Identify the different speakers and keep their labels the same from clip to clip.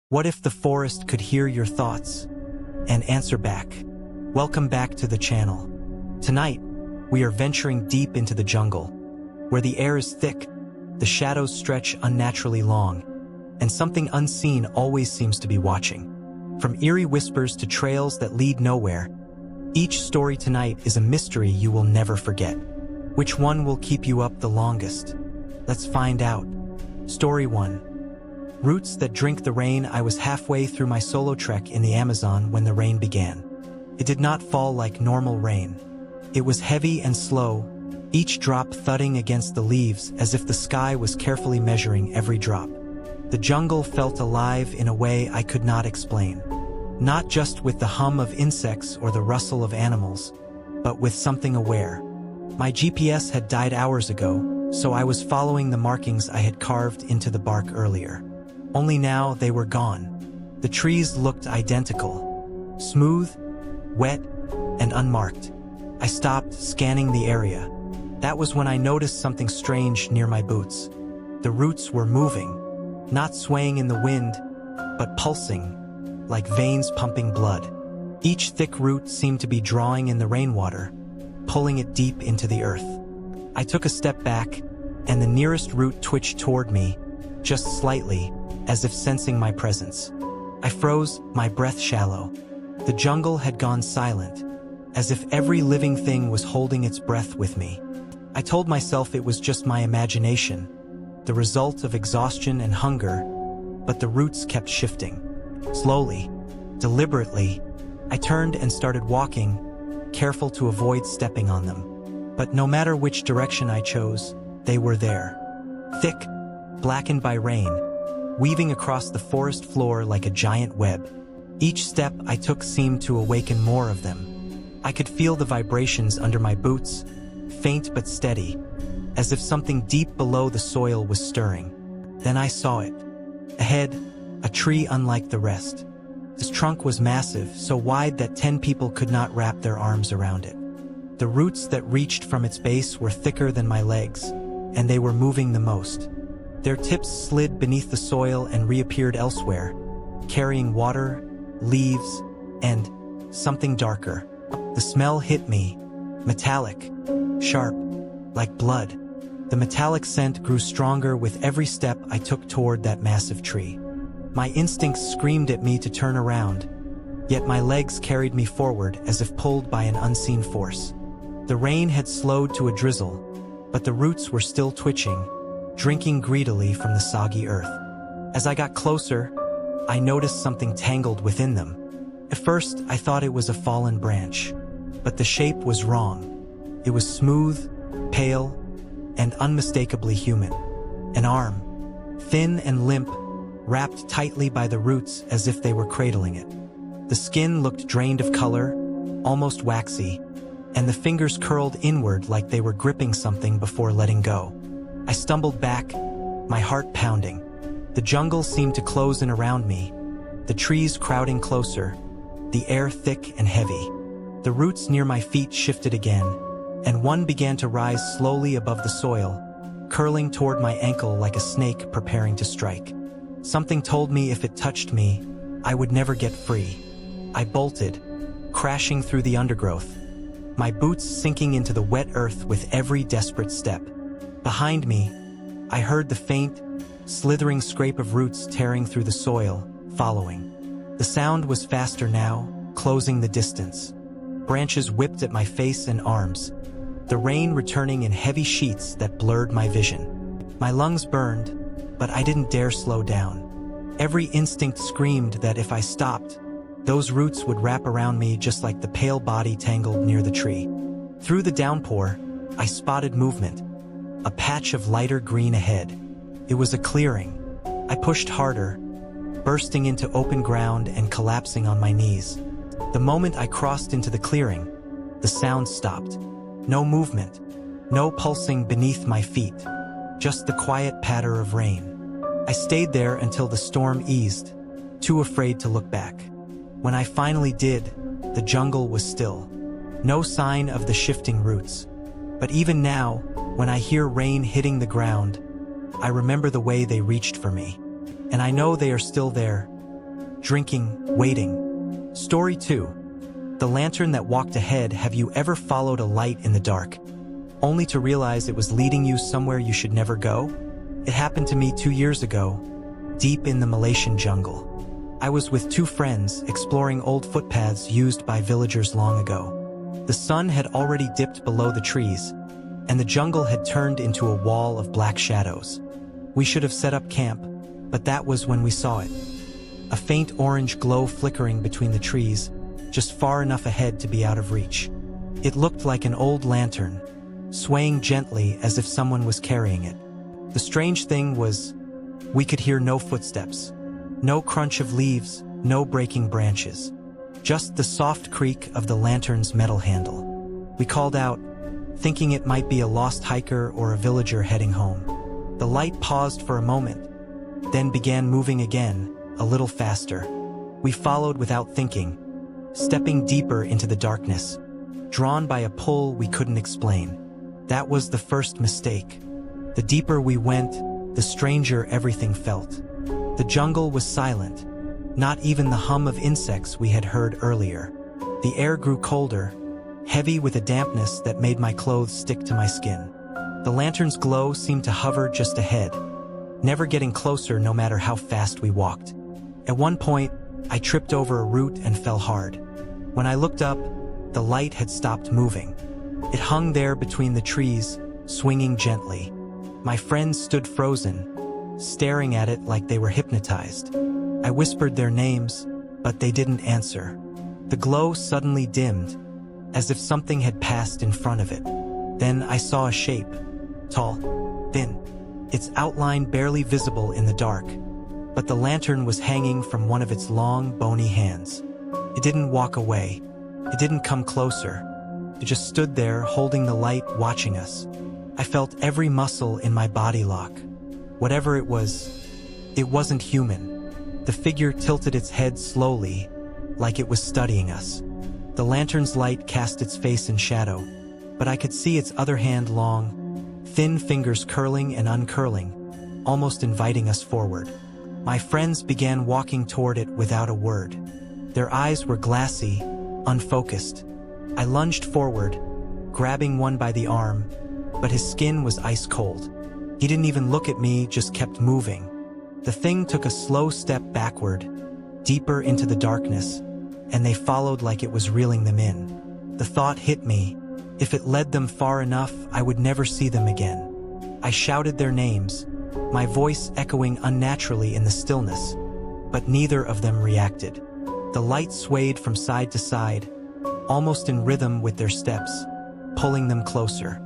Speaker 1: What if the forest could hear your thoughts and answer back? Welcome back to the channel. Tonight, we are venturing deep into the jungle, where the air is thick, the shadows stretch unnaturally long, and something unseen always seems to be watching. From eerie whispers to trails that lead nowhere, each story tonight is a mystery you will never forget. Which one will keep you up the longest? Let's find out. Story 1. Roots that drink the rain. I was halfway through my solo trek in the Amazon when the rain began. It did not fall like normal rain. It was heavy and slow, each drop thudding against the leaves as if the sky was carefully measuring every drop. The jungle felt alive in a way I could not explain. Not just with the hum of insects or the rustle of animals, but with something aware. My GPS had died hours ago, so I was following the markings I had carved into the bark earlier. Only now they were gone. The trees looked identical, smooth, wet, and unmarked. I stopped scanning the area. That was when I noticed something strange near my boots. The roots were moving, not swaying in the wind, but pulsing, like veins pumping blood. Each thick root seemed to be drawing in the rainwater, pulling it deep into the earth. I took a step back, and the nearest root twitched toward me, just slightly, as if sensing my presence. I froze, my breath shallow. The jungle had gone silent, as if every living thing was holding its breath with me. I told myself it was just my imagination, the result of exhaustion and hunger, but the roots kept shifting. Slowly, deliberately, I turned and started walking, careful to avoid stepping on them. But no matter which direction I chose, they were there. Thick, blackened by rain, weaving across the forest floor like a giant web. Each step I took seemed to awaken more of them. I could feel the vibrations under my boots, faint but steady, as if something deep below the soil was stirring. Then I saw it. Ahead, a tree unlike the rest. Its trunk was massive, so wide that 10 people could not wrap their arms around it. The roots that reached from its base were thicker than my legs, and they were moving the most. Their tips slid beneath the soil and reappeared elsewhere, carrying water, leaves, and something darker. The smell hit me, metallic, sharp, like blood. The metallic scent grew stronger with every step I took toward that massive tree. My instincts screamed at me to turn around, yet my legs carried me forward as if pulled by an unseen force. The rain had slowed to a drizzle, but the roots were still twitching, drinking greedily from the soggy earth. As I got closer, I noticed something tangled within them. At first, I thought it was a fallen branch, but the shape was wrong. It was smooth, pale, and unmistakably human. An arm, thin and limp, wrapped tightly by the roots as if they were cradling it. The skin looked drained of color, almost waxy, and the fingers curled inward like they were gripping something before letting go. I stumbled back, my heart pounding. The jungle seemed to close in around me, the trees crowding closer, the air thick and heavy. The roots near my feet shifted again, and one began to rise slowly above the soil, curling toward my ankle like a snake preparing to strike. Something told me if it touched me, I would never get free. I bolted, crashing through the undergrowth, my boots sinking into the wet earth with every desperate step. Behind me, I heard the faint, slithering scrape of roots tearing through the soil, following. The sound was faster now, closing the distance. Branches whipped at my face and arms, the rain returning in heavy sheets that blurred my vision. My lungs burned, but I didn't dare slow down. Every instinct screamed that if I stopped, those roots would wrap around me just like the pale body tangled near the tree. Through the downpour, I spotted movement, a patch of lighter green ahead. It was a clearing. I pushed harder, bursting into open ground and collapsing on my knees. The moment I crossed into the clearing, the sound stopped. No movement, no pulsing beneath my feet, just the quiet patter of rain. I stayed there until the storm eased, too afraid to look back. When I finally did, the jungle was still. No sign of the shifting roots. But even now, when I hear rain hitting the ground, I remember the way they reached for me. And I know they are still there, drinking, waiting. Story 2. The lantern that walked ahead. Have you ever followed a light in the dark, only to realize it was leading you somewhere you should never go? It happened to me 2 years ago, deep in the Malaysian jungle. I was with 2 friends exploring old footpaths used by villagers long ago. The sun had already dipped below the trees, and the jungle had turned into a wall of black shadows. We should have set up camp, but that was when we saw it. A faint orange glow flickering between the trees, just far enough ahead to be out of reach. It looked like an old lantern, swaying gently as if someone was carrying it. The strange thing was, we could hear no footsteps, no crunch of leaves, no breaking branches, just the soft creak of the lantern's metal handle. We called out, thinking it might be a lost hiker or a villager heading home. The light paused for a moment, then began moving again, a little faster. We followed without thinking, stepping deeper into the darkness, drawn by a pull we couldn't explain. That was the first mistake. The deeper we went, the stranger everything felt. The jungle was silent, not even the hum of insects we had heard earlier. The air grew colder, heavy with a dampness that made my clothes stick to my skin. The lantern's glow seemed to hover just ahead, never getting closer no matter how fast we walked. At one point, I tripped over a root and fell hard. When I looked up, the light had stopped moving. It hung there between the trees, swinging gently. My friends stood frozen, staring at it like they were hypnotized. I whispered their names, but they didn't answer. The glow suddenly dimmed, as if something had passed in front of it. Then I saw a shape, tall, thin, its outline barely visible in the dark, but the lantern was hanging from one of its long, bony hands. It didn't walk away. It didn't come closer. It just stood there, holding the light, watching us. I felt every muscle in my body lock. Whatever it wasn't human. The figure tilted its head slowly, like it was studying us. The lantern's light cast its face in shadow, but I could see its other hand, long, thin fingers curling and uncurling, almost inviting us forward. My friends began walking toward it without a word. Their eyes were glassy, unfocused. I lunged forward, grabbing one by the arm, but his skin was ice cold. He didn't even look at me, just kept moving. The thing took a slow step backward, deeper into the darkness, and they followed like it was reeling them in. The thought hit me, if it led them far enough, I would never see them again. I shouted their names, my voice echoing unnaturally in the stillness, but neither of them reacted. The light swayed from side to side, almost in rhythm with their steps, pulling them closer.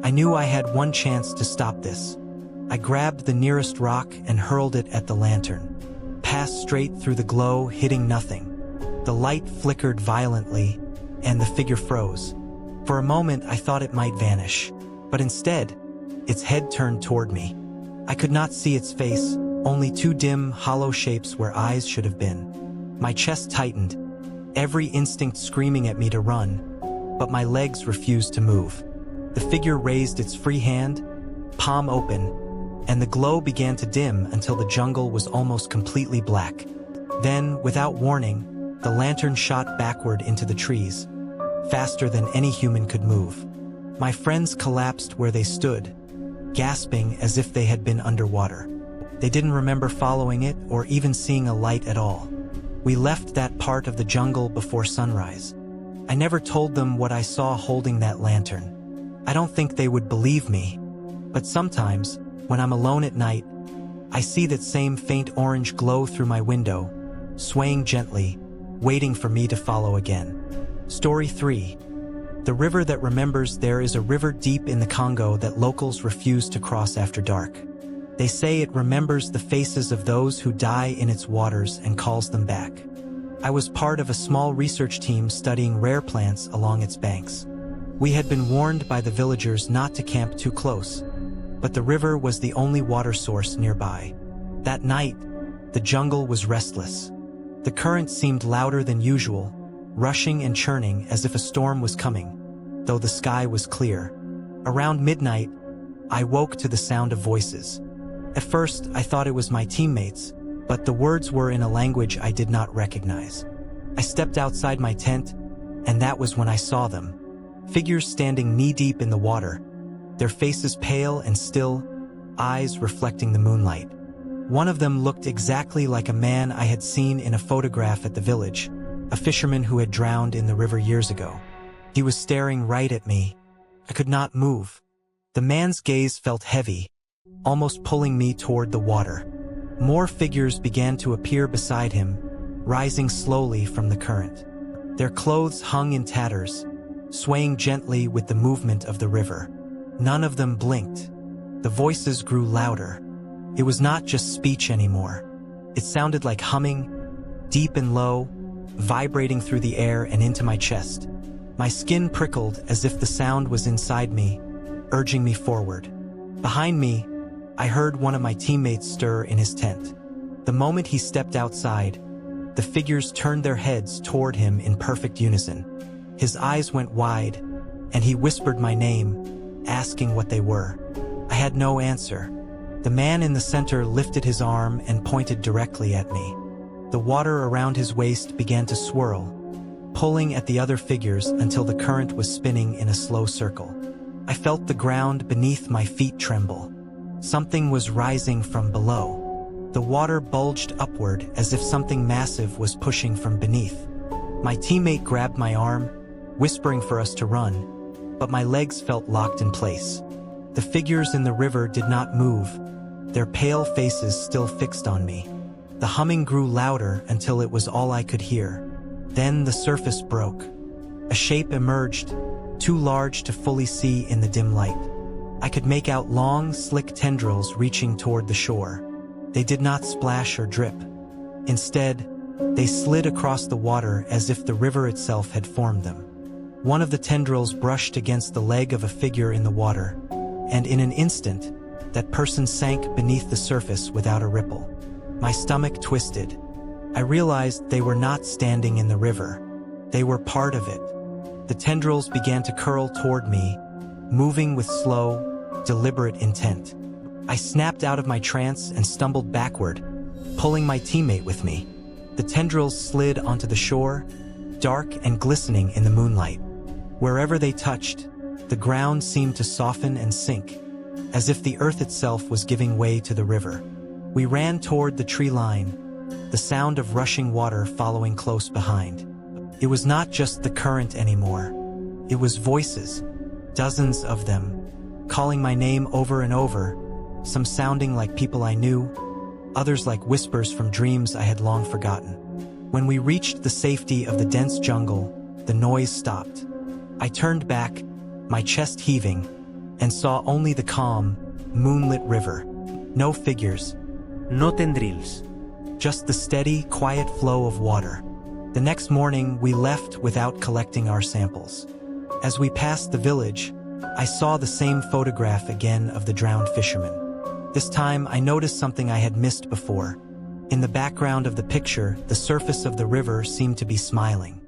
Speaker 1: I knew I had one chance to stop this. I grabbed the nearest rock and hurled it at the lantern. Passed straight through the glow, hitting nothing. The light flickered violently, and the figure froze. For a moment, I thought it might vanish, but instead, its head turned toward me. I could not see its face, only 2 dim, hollow shapes where eyes should have been. My chest tightened, every instinct screaming at me to run, but my legs refused to move. The figure raised its free hand, palm open, and the glow began to dim until the jungle was almost completely black. Then, without warning, the lantern shot backward into the trees, faster than any human could move. My friends collapsed where they stood, gasping as if they had been underwater. They didn't remember following it or even seeing a light at all. We left that part of the jungle before sunrise. I never told them what I saw holding that lantern. I don't think they would believe me, but sometimes, when I'm alone at night, I see that same faint orange glow through my window, swaying gently, waiting for me to follow again. Story 3. The river that remembers. There is a river deep in the Congo that locals refuse to cross after dark. They say it remembers the faces of those who die in its waters and calls them back. I was part of a small research team studying rare plants along its banks. We had been warned by the villagers not to camp too close, but the river was the only water source nearby. That night, the jungle was restless. The current seemed louder than usual, rushing and churning as if a storm was coming, though the sky was clear. Around midnight, I woke to the sound of voices. At first, I thought it was my teammates, but the words were in a language I did not recognize. I stepped outside my tent, and that was when I saw them. Figures standing knee-deep in the water, their faces pale and still, eyes reflecting the moonlight. One of them looked exactly like a man I had seen in a photograph at the village, a fisherman who had drowned in the river years ago. He was staring right at me. I could not move. The man's gaze felt heavy, almost pulling me toward the water. More figures began to appear beside him, rising slowly from the current. Their clothes hung in tatters, swaying gently with the movement of the river. None of them blinked. The voices grew louder. It was not just speech anymore. It sounded like humming, deep and low, vibrating through the air and into my chest. My skin prickled as if the sound was inside me, urging me forward. Behind me, I heard one of my teammates stir in his tent. The moment he stepped outside, the figures turned their heads toward him in perfect unison. His eyes went wide, and he whispered my name, asking what they were. I had no answer. The man in the center lifted his arm and pointed directly at me. The water around his waist began to swirl, pulling at the other figures until the current was spinning in a slow circle. I felt the ground beneath my feet tremble. Something was rising from below. The water bulged upward as if something massive was pushing from beneath. My teammate grabbed my arm, whispering for us to run, but my legs felt locked in place. The figures in the river did not move, their pale faces still fixed on me. The humming grew louder until it was all I could hear. Then the surface broke. A shape emerged, too large to fully see in the dim light. I could make out long, slick tendrils reaching toward the shore. They did not splash or drip. Instead, they slid across the water as if the river itself had formed them. One of the tendrils brushed against the leg of a figure in the water, and in an instant, that person sank beneath the surface without a ripple. My stomach twisted. I realized they were not standing in the river. They were part of it. The tendrils began to curl toward me, moving with slow, deliberate intent. I snapped out of my trance and stumbled backward, pulling my teammate with me. The tendrils slid onto the shore, dark and glistening in the moonlight. Wherever they touched, the ground seemed to soften and sink, as if the earth itself was giving way to the river. We ran toward the tree line, the sound of rushing water following close behind. It was not just the current anymore. It was voices, dozens of them, calling my name over and over, some sounding like people I knew, others like whispers from dreams I had long forgotten. When we reached the safety of the dense jungle, the noise stopped. I turned back, my chest heaving, and saw only the calm, moonlit river. No figures, no tendrils, just the steady, quiet flow of water. The next morning, we left without collecting our samples. As we passed the village, I saw the same photograph again of the drowned fisherman. This time, I noticed something I had missed before. In the background of the picture, the surface of the river seemed to be smiling.